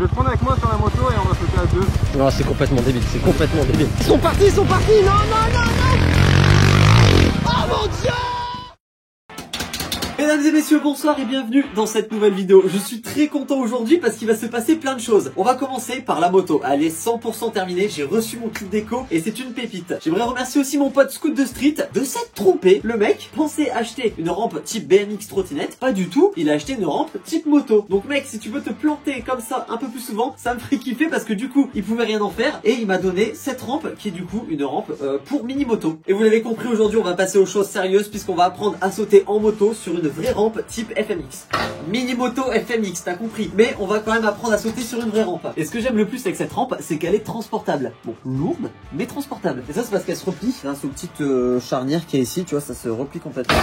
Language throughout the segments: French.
voulais te prendre avec moi sur la moto et on va sauter à deux. Non, c'est complètement débile, c'est complètement débile. Ils sont partis, non, non, non, non. Oh mon Dieu! Mesdames et messieurs, bonsoir et bienvenue dans cette nouvelle vidéo. Je suis très content aujourd'hui parce qu'il va se passer plein de choses. On va commencer par la moto. Elle est 100% terminée, j'ai reçu mon kit déco et c'est une pépite. J'aimerais remercier aussi mon pote Scoot de Street de s'être trompé. Le mec pensait acheter une rampe type BMX trottinette, pas du tout, il a acheté une rampe type moto. Donc mec, si tu veux te planter comme ça un peu plus souvent, ça me ferait kiffer parce que du coup, il pouvait rien en faire et il m'a donné cette rampe qui est du coup une rampe pour mini moto. Et vous l'avez compris, aujourd'hui on va passer aux choses sérieuses puisqu'on va apprendre à sauter en moto sur une vraie rampe type FMX. Mini moto FMX, t'as compris. Mais on va quand même apprendre à sauter sur une vraie rampe. Et ce que j'aime le plus avec cette rampe, c'est qu'elle est transportable. Bon, lourde, mais transportable. Et ça, c'est parce qu'elle se replie grâce aux petites charnières qui est ici, tu vois, ça se replie complètement.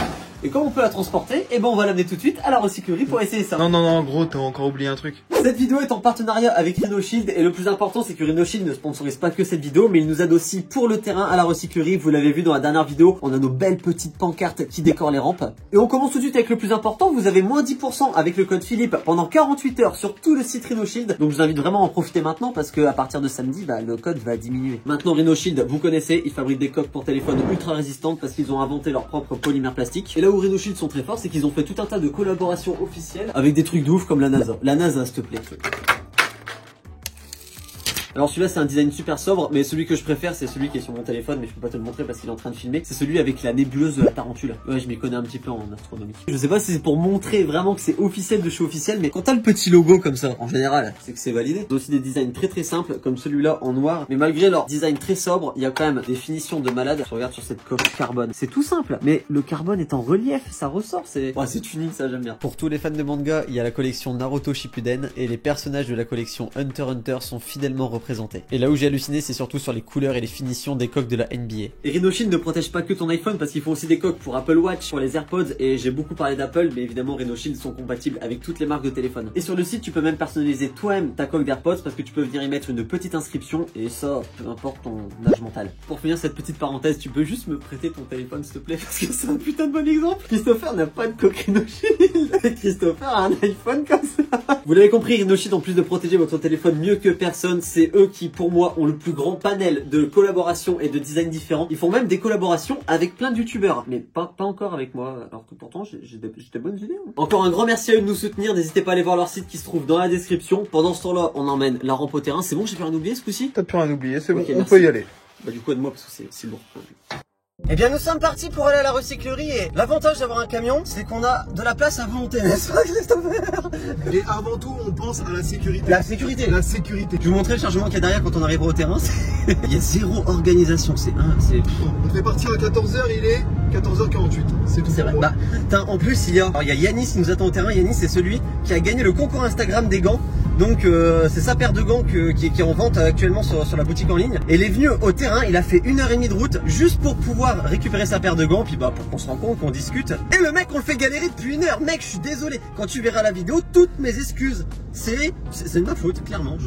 Et comme on peut la transporter, et ben on va l'amener tout de suite à la recyclerie pour essayer ça. Non, non, non, gros, t'as encore oublié un truc. Cette vidéo est en partenariat avec Rhino Shield et le plus important c'est que Rhino Shield ne sponsorise pas que cette vidéo mais il nous aide aussi pour le terrain à la recyclerie. Vous l'avez vu dans la dernière vidéo, on a nos belles petites pancartes qui décorent les rampes. Et on commence tout de suite avec le plus important, vous avez moins 10% avec le code Philippe pendant 48 heures sur tout le site Rhino Shield. Donc je vous invite vraiment à en profiter maintenant parce que à partir de samedi, le code va diminuer. Maintenant Rhino Shield, vous connaissez, ils fabriquent des coques pour téléphone ultra résistantes parce qu'ils ont inventé leur propre polymère plastique. Et là où Rhino Shield sont très forts, c'est qu'ils ont fait tout un tas de collaborations officielles avec des trucs de ouf comme la NASA. La NASA, s'il te plaît. Alors celui-là c'est un design super sobre, mais celui que je préfère c'est celui qui est sur mon téléphone, mais je peux pas te le montrer parce qu'il est en train de filmer. C'est celui avec la nébuleuse de la tarentule. Ouais, je m'y connais un petit peu en astronomie. Je sais pas si c'est pour montrer vraiment que c'est officiel de chez officiel, mais quand t'as le petit logo comme ça, en général, c'est que c'est validé. Il y a aussi des designs très très simples, comme celui-là en noir, mais malgré leur design très sobre, il y a quand même des finitions de malade. Je regarde sur cette coque carbone, c'est tout simple, mais le carbone est en relief, ça ressort, c'est unique, ça j'aime bien. Pour tous les fans de manga, il y a la collection Naruto Shippuden, et les personnages de la collection Hunter x Hunter sont fidèlement représentés. Et là où j'ai halluciné, c'est surtout sur les couleurs et les finitions des coques de la NBA. Et Rhino Shield ne protège pas que ton iPhone parce qu'ils font aussi des coques pour Apple Watch, pour les AirPods, et j'ai beaucoup parlé d'Apple, mais évidemment Rhino Shield sont compatibles avec toutes les marques de téléphone. Et sur le site, tu peux même personnaliser toi-même ta coque d'AirPods parce que tu peux venir y mettre une petite inscription, et ça, peu importe ton âge mental. Pour finir cette petite parenthèse, tu peux juste me prêter ton téléphone s'il te plaît parce que c'est un putain de bon exemple. Christopher n'a pas de coque Rhino Shield. Christopher a un iPhone comme ça. Vous l'avez compris, Rhino Shield, en plus de protéger votre téléphone mieux que personne, c'est eux qui pour moi ont le plus grand panel de collaborations et de designs différents. Ils font même des collaborations avec plein de youtubeurs, mais pas encore avec moi, alors que pourtant j'ai des bonnes idées. Encore un grand merci à eux de nous soutenir, n'hésitez pas à aller voir leur site qui se trouve dans la description. Pendant ce temps là on emmène la rampe au terrain. C'est bon, j'ai plus rien oublié ce coup-ci? T'as plus rien oublié, c'est bon, okay, on peut y aller. Bah du coup aide-moi parce que c'est lourd. Eh bien nous sommes partis pour aller à la recyclerie et l'avantage d'avoir un camion c'est qu'on a de la place à volonté, n'est-ce pas Christopher? Et avant tout on pense à la sécurité. La sécurité. La sécurité. Je vais vous montrer le chargement qu'il y a derrière quand on arrivera au terrain. Il y a zéro organisation, On devait partir à 14h, il est 14h48. C'est tout. C'est vrai. Bah, en plus il y a Yanis qui nous attend au terrain. Yanis c'est celui qui a gagné le concours Instagram des gants. Donc c'est sa paire de gants qui est en vente actuellement sur la boutique en ligne. Et il est venu au terrain, il a fait 1h30 de route juste pour pouvoir récupérer sa paire de gants. Puis bah pour qu'on se rende compte, qu'on discute. Et le mec on le fait galérer depuis 1 heure. Mec je suis désolé, quand tu verras la vidéo, toutes mes excuses. C'est de ma faute clairement.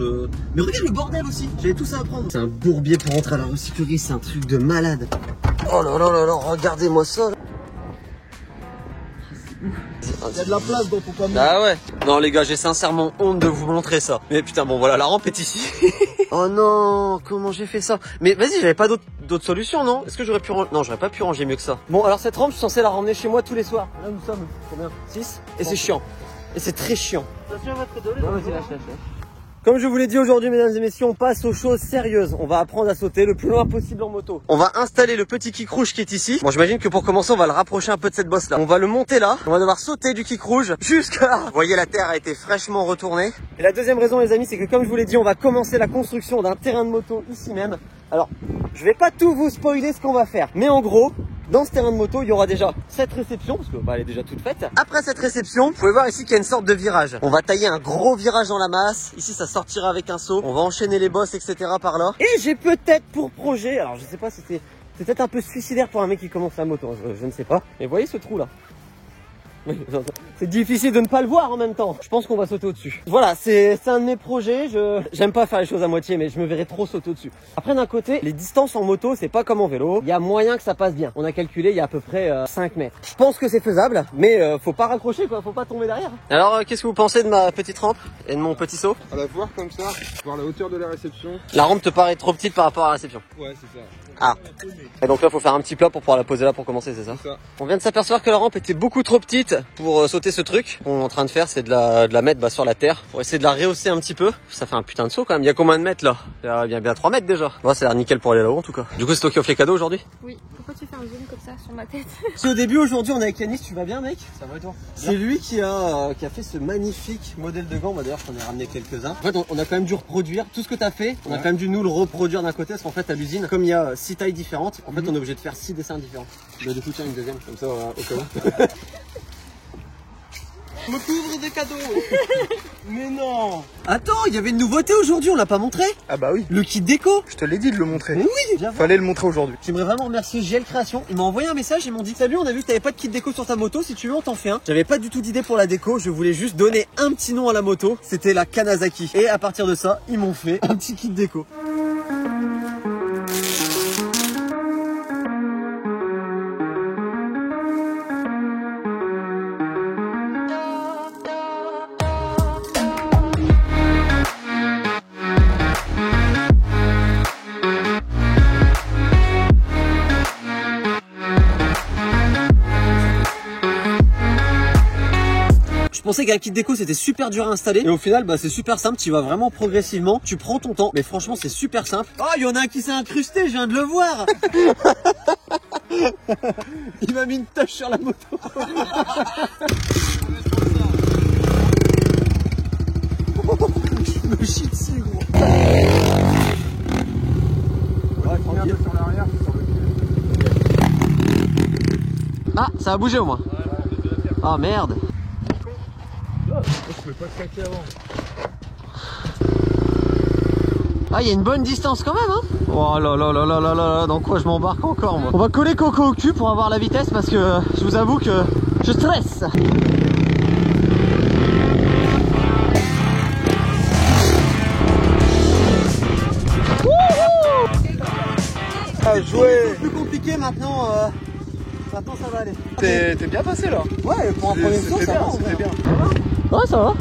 Mais regarde le bordel aussi, j'avais tout ça à prendre. C'est un bourbier pour rentrer à la recyclerie, c'est un truc de malade. Oh là là là là, regardez-moi ça là. Il y a de la place dans ton camion. Ah ouais. Non les gars, j'ai sincèrement honte de vous montrer ça. Mais putain bon voilà, la rampe est ici. Oh non, comment j'ai fait ça? Mais vas-y, j'avais pas d'autres solutions non? Est-ce que j'aurais pu ranger? Non, j'aurais pas pu ranger mieux que ça. Bon alors cette rampe, je suis censé la ramener chez moi tous les soirs. Là nous sommes combien? 6. Et c'est chiant. Et c'est très chiant. Attention à votre dos. Non, vas-y, lâche. Comme je vous l'ai dit aujourd'hui mesdames et messieurs, on passe aux choses sérieuses. On va apprendre à sauter le plus loin possible en moto. On va installer le petit kick rouge qui est ici. Bon j'imagine que pour commencer on va le rapprocher un peu de cette bosse là. On va le monter là. On va devoir sauter du kick rouge jusqu'à là. Vous voyez la terre a été fraîchement retournée. Et la deuxième raison les amis c'est que comme je vous l'ai dit on va commencer la construction d'un terrain de moto ici même. Alors je vais pas tout vous spoiler ce qu'on va faire. Mais en gros dans ce terrain de moto, il y aura déjà cette réception, parce que elle est déjà toute faite. Après cette réception, vous pouvez voir ici qu'il y a une sorte de virage. On va tailler un gros virage dans la masse. Ici, ça sortira avec un seau. On va enchaîner les bosses, etc. par là. Et j'ai peut-être pour projet, alors je sais pas si c'est peut-être un peu suicidaire pour un mec qui commence la moto, je ne sais pas. Mais vous voyez ce trou là? C'est difficile de ne pas le voir en même temps. Je pense qu'on va sauter au-dessus. Voilà, c'est un de mes projets. J'aime pas faire les choses à moitié, mais je me verrai trop sauter au-dessus. Après, d'un côté, les distances en moto, c'est pas comme en vélo. Il y a moyen que ça passe bien. On a calculé, il y a à peu près 5 mètres. Je pense que c'est faisable, mais faut pas raccrocher, quoi. Faut pas tomber derrière. Alors, qu'est-ce que vous pensez de ma petite rampe et de mon petit saut? À la voir comme ça, voir la hauteur de la réception. La rampe te paraît trop petite par rapport à la réception. Ouais, c'est ça. Ah. Et donc là, faut faire un petit plat pour pouvoir la poser là pour commencer, c'est ça? C'est ça. On vient de s'apercevoir que la rampe était beaucoup trop petite pour sauter ce truc. Ce qu'on est en train de faire, c'est de la mettre sur la terre pour essayer de la rehausser un petit peu. Ça fait un putain de saut quand même. Il y a combien de mètres là? Il y a bien 3 mètres déjà. Bon, ça a l'air nickel pour aller là-haut en tout cas. Du coup, c'est toi qui offre les cadeaux aujourd'hui? Oui. Pourquoi tu fais un zoom comme ça sur ma tête? C'est au début, aujourd'hui, on est avec Yanis. Tu vas bien, mec? Ça va et toi? C'est lui qui a fait ce magnifique modèle de gants. Bah, d'ailleurs, je t'en ai ramené quelques-uns. En fait, on a quand même dû reproduire tout ce que t'as fait. On a quand même dû nous le reproduire d'un côté parce qu'en fait, à l'usine, comme il y a 6 tailles différentes, en fait, on est obligé de faire 6 dessins différents. Bah, du coup, tiens, une deuxième, comme ça, au cas où. Me couvre de cadeaux. Mais non. Attends, il y avait une nouveauté aujourd'hui, on l'a pas montré? Ah bah oui. Le kit déco. Je te l'ai dit de le montrer. Oui, Fallait le montrer aujourd'hui. J'aimerais vraiment remercier GL Création. Ils m'ont envoyé un message, ils m'ont dit salut, on a vu que t'avais pas de kit déco sur ta moto, si tu veux on t'en fait un. J'avais pas du tout d'idée pour la déco, je voulais juste donner un petit nom à la moto, c'était la Kanazaki. Et à partir de ça, ils m'ont fait un petit kit déco. Je pensais qu'un kit déco c'était super dur à installer et au final bah c'est super simple, tu vas vraiment progressivement, tu prends ton temps mais franchement c'est super simple. Oh il y en a un qui s'est incrusté, je viens de le voir. Il m'a mis une tache sur la moto. Je me chie dessus gros. Ouais, tranquille. Sur l'arrière, sur le pied. Ah ça a bougé au moins. Ah merde. Je pouvais pas le claquer avant. Ah, il y a une bonne distance quand même, hein. Oh là là là là là là, dans quoi je m'embarque encore, moi. On va coller Coco au cul pour avoir la vitesse parce que je vous avoue que je stresse. Ah, joué. C'est plus compliqué maintenant. Maintenant ça va aller. T'es bien passé là. Ouais, pour un premier saut, ça va. C'était bien. Ouais, ça va.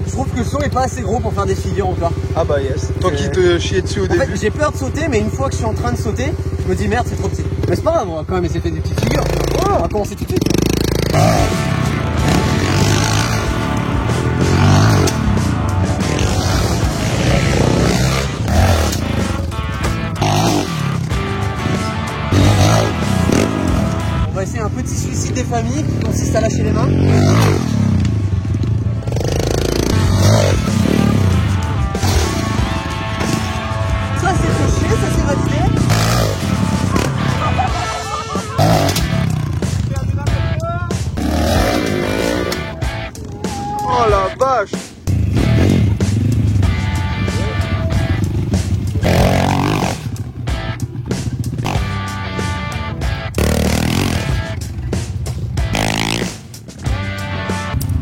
Je trouve que le saut est pas assez gros pour faire des figures encore. Ah bah yes. Toi qui te chiais dessus au En début. fait, j'ai peur de sauter, mais une fois que je suis en train de sauter, je me dis merde, c'est trop petit. Mais c'est pas grave, on va quand même essayer de faire des petites figures. Oh, on va commencer tout de suite. On va essayer un petit suicide des familles qui consiste à lâcher les mains. Ça c'est touché, ça c'est validé. Oh la vache.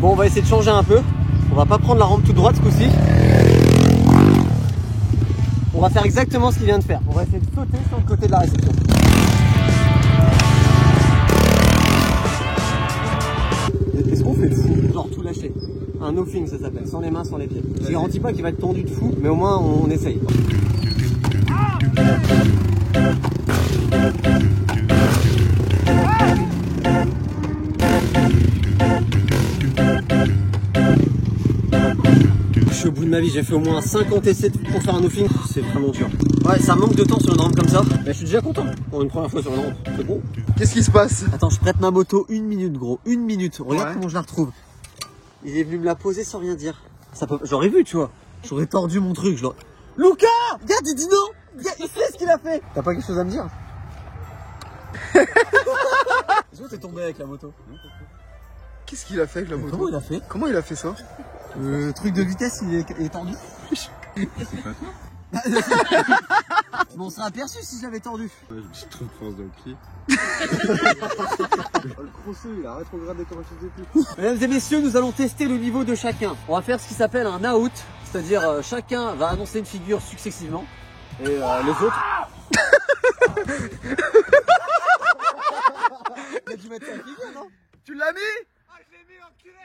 Bon, on va essayer de changer un peu. On va pas prendre la rampe toute droite ce coup-ci. On va faire exactement ce qu'il vient de faire. On va essayer de sauter sur le côté de la réception. Qu'est-ce qu'on fait de fou? Genre tout lâcher. Un no-fing ça s'appelle, sans les mains, sans les pieds. Je garantis pas qu'il va être tendu de fou, mais au moins on essaye. Je suis au bout de ma vie, j'ai fait au moins 50 essais pour faire un no-fing, c'est vraiment dur. Ouais, ça manque de temps sur une rampe comme ça, mais je suis déjà content pour une première fois sur une rampe, c'est bon. Qu'est-ce qui se passe? Attends, je prête ma moto 1 minute gros, 1 minute, regarde Ouais. comment je la retrouve. Il est venu me la poser sans rien dire. Ça peut... J'aurais vu, tu vois, j'aurais tordu mon truc, je l'aurais... Lucas! Regarde, il dit non! Regarde, il sait ce qu'il a fait! T'as pas quelque chose à me dire? Est-ce que t'es tombé avec la moto? Qu'est-ce qu'il a fait avec la moto? Comment il a fait? Comment il a fait ça? Le truc de vitesse, il est tordu. Mais on serait aperçu si j'avais tordu. Ouais, j'ai trop de force dans le pied. Le crochet, il a rétrogradé comme un fils de pute. Mesdames et messieurs, nous allons tester le niveau de chacun. On va faire ce qui s'appelle un out, c'est-à-dire chacun va annoncer une figure successivement et les autres. T'as dû mettre ta figure, non? Tu l'as mis? Ah, je l'ai mis, enculé.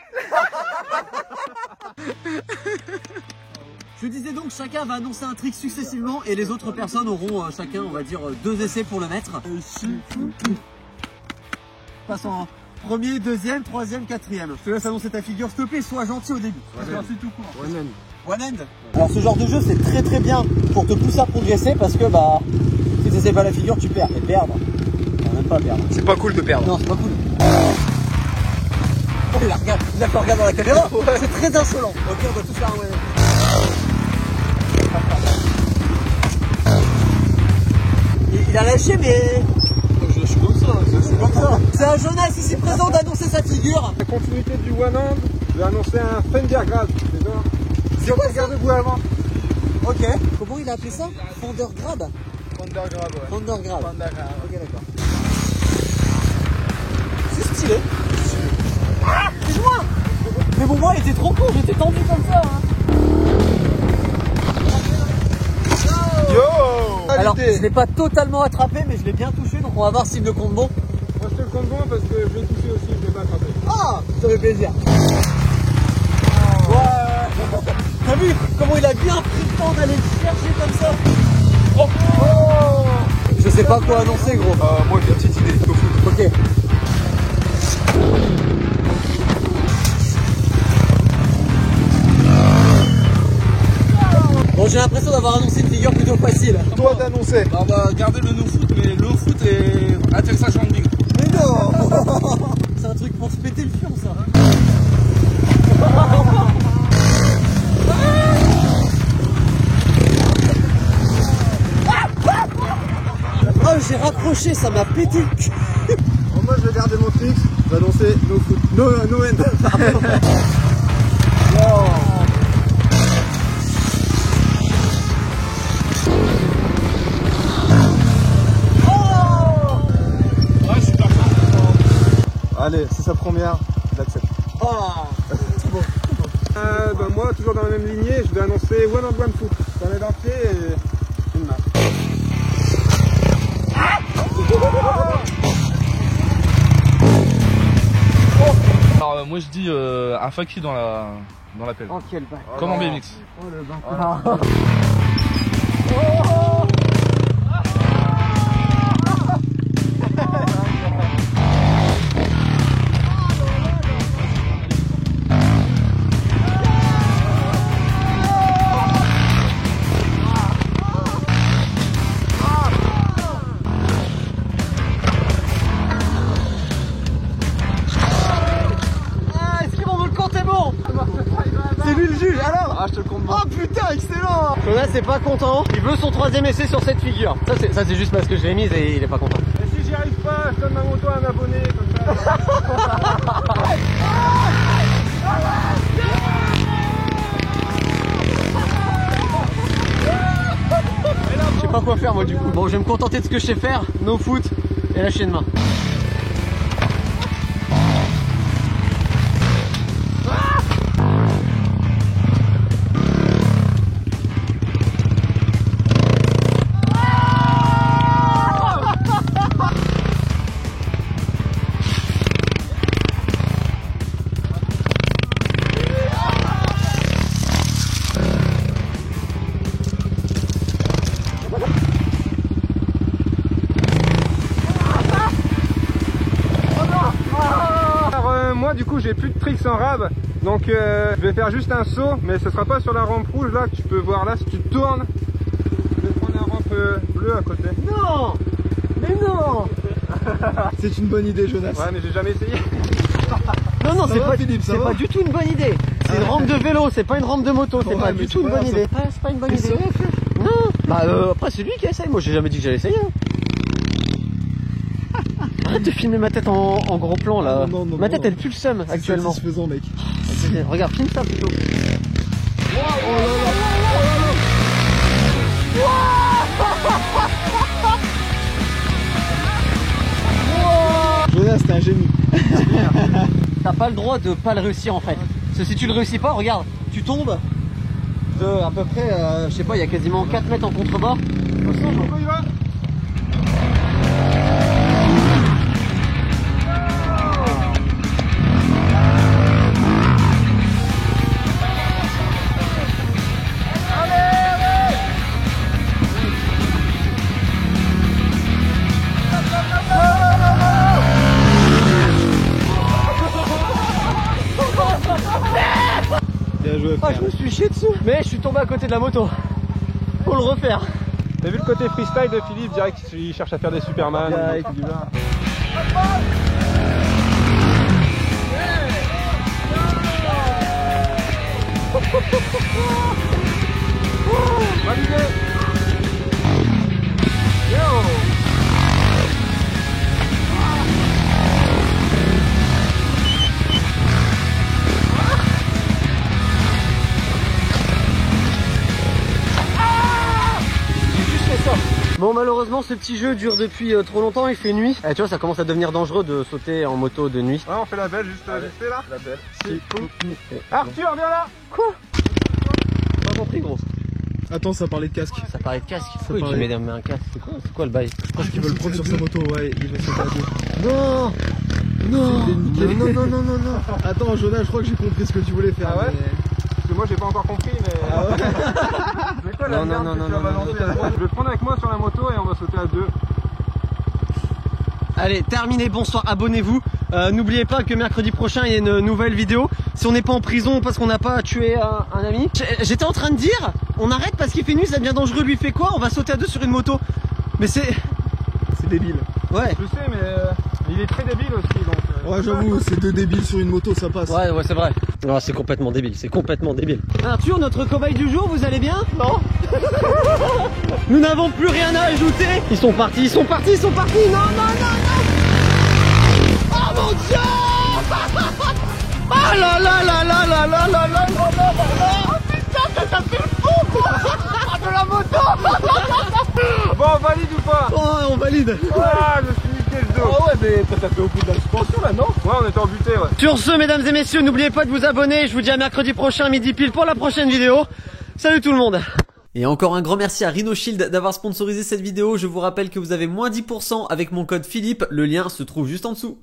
Je disais donc, chacun va annoncer un trick successivement et les autres personnes auront chacun, on va dire, 2 essais pour le mettre. Passe en premier, deuxième, troisième, quatrième. Je te laisse annoncer ta figure, s'il te plaît, sois gentil au début. Gentil tout court. One end. Alors ce genre de jeu c'est très bien pour te pousser à progresser parce que bah si tu sais pas la figure tu perds et perdre. On n'aime pas perdre. C'est pas cool de perdre. Non c'est pas cool. Oh il a fait regarder dans la caméra. Ouais. C'est très insolent. Ok on va tous faire un one end. Il a lâché mais. Je suis comme ça, Comme ça. C'est à Jonas ici présent d'annoncer sa figure. La continuité du one hand, je vais annoncer un Fender Grab. C'est quoi ça? Regardez-vous avant. Ok. Comment il a appelé ça? Fender Grab. Fender Grab, ouais. Fender Grab. Fender Grab. Ok d'accord. C'est stylé. C'est loin. Mais bon moi il était trop court, j'étais tendu comme ça. Hein. Yo. Alors je l'ai pas totalement attrapé mais je l'ai bien touché donc on va voir s'il me compte bon. Moi je te le compte bon parce que je l'ai touché aussi, je l'ai pas attrapé. Ah ça fait plaisir. Ouais. T'as vu comment il a bien pris le temps d'aller le chercher comme ça. Oh. Je sais pas quoi annoncer gros. moi j'ai une petite idée. Ok. Bon j'ai l'impression d'avoir annoncé une figure plutôt facile. Toi d'annoncer. On va garder le no foot, mais le foot et atterrissage landing. Mais non. C'est un truc pour se péter le fion ça. Oh j'ai raccroché, ça m'a pété le cul. Moi je vais garder mon trick, je vais annoncer no foot. No end. Pardon. Allez, c'est sa première, j'accepte. C'est bon. Moi, toujours dans la même lignée, je vais annoncer one hand one foot. J'en ai dans le pied et une main. Alors moi je dis un faki dans la pelle. Oh quel bâtard. Comme en BMX. Oh le bâtard. C'est lui le juge, alors. Ah, je te le compte bon. Oh putain, excellent. Jonas c'est pas content, il veut son 3ème essai sur cette figure. Ça c'est juste parce que je l'ai mise et il est pas content. Et si j'y arrive pas, je donne ma moto à un abonné, comme ça. Je sais pas quoi faire moi du coup. Bon je vais me contenter de ce que je sais faire, no foot et lâcher une main. Moi du coup j'ai plus de tricks en rab, donc je vais faire juste un saut, mais ce sera pas sur la rampe rouge là que tu peux voir là. Si tu tournes, je vais prendre la rampe bleue à côté. Non. Mais non. C'est une bonne idée, Jonas. Ouais, mais j'ai jamais essayé. Non c'est va, pas, Philippe, ça c'est va pas du tout une bonne idée. C'est une rampe de vélo, c'est pas une rampe de moto, c'est Ouais, pas mais du tout c'est une pas bonne grave, idée. Ouais, c'est pas une bonne Mais idée. c'est vrai, frère. Non. Bah après c'est lui qui essaye, moi j'ai jamais dit que j'allais essayer. Arrête de filmer ma tête en gros plan là. Non, non, ma non, tête non. elle pue le seum C'est actuellement. satisfaisant, mec. Regarde, filme ça plutôt. Oh là là. c'était un génie. T'as pas le droit de pas le réussir en fait. Parce que si tu le réussis pas, regarde, tu tombes de à peu près, je sais pas, il y a quasiment 4 mètres en contrebord. Pourquoi il va? Bien joué, Ah, frère. je me suis chié dessus. Mais je suis tombé à côté de la moto. Faut le refaire. T'as vu le côté freestyle de Philippe, direct il cherche à faire des Superman. Direct. Validé. Yo. Bon, malheureusement ce petit jeu dure depuis trop longtemps, il fait nuit. Tu vois, ça commence à devenir dangereux de sauter en moto de nuit. Ouais, on fait la belle juste vite fait là. La belle. Si. Arthur, viens là. Quoi? Pas compris, gros. Attends, ça parlait de casque. Ça parlait de casque. Ça Pourquoi tu parlait- mets un casque? C'est quoi le bail? Je pense qu'il veut le prendre sur sa moto, ouais, il va sauter à deux. Non. Non. Non. Attends, Jonas, je crois que j'ai compris ce que tu voulais faire. Ah ouais mais- Parce que moi j'ai pas encore compris mais. Ah ouais. C'est quoi la Non, merde non, que non, tu vas non, balancer, là Je vais te prendre avec moi sur la moto et on va sauter à deux. Allez, terminé, bonsoir, abonnez-vous. N'oubliez pas que mercredi prochain il y a une nouvelle vidéo. Si on n'est pas en prison parce qu'on n'a pas tué un ami. J'étais en train de dire, on arrête parce qu'il fait nuit, ça devient dangereux. Lui fait quoi? On va sauter à deux sur une moto. Mais c'est... C'est débile. Ouais. Je sais mais il est très débile aussi donc. Ouais, j'avoue, c'est deux débiles sur une moto, ça passe. Ouais, c'est vrai. Oh, c'est complètement débile, c'est complètement débile. Arthur, notre cobaye du jour, vous allez bien? Non. Nous n'avons plus rien à ajouter. Ils sont partis. Non. Oh mon Dieu. Ah là là là là là là là là là là là. Putain, ça fait le fou de la moto. Bon, on valide ou pas? Oh, on valide. Ah, je suis niqué le dos. Ah ouais, mais t'as fait au bout de la suspension là, non? Ouais, on était embuté, ouais. Sur ce, mesdames et messieurs, n'oubliez pas de vous abonner. Je vous dis à mercredi prochain, midi pile, pour la prochaine vidéo. Salut tout le monde. Et encore un grand merci à Rhino Shield d'avoir sponsorisé cette vidéo. Je vous rappelle que vous avez moins 10% avec mon code Philippe. Le lien se trouve juste en dessous.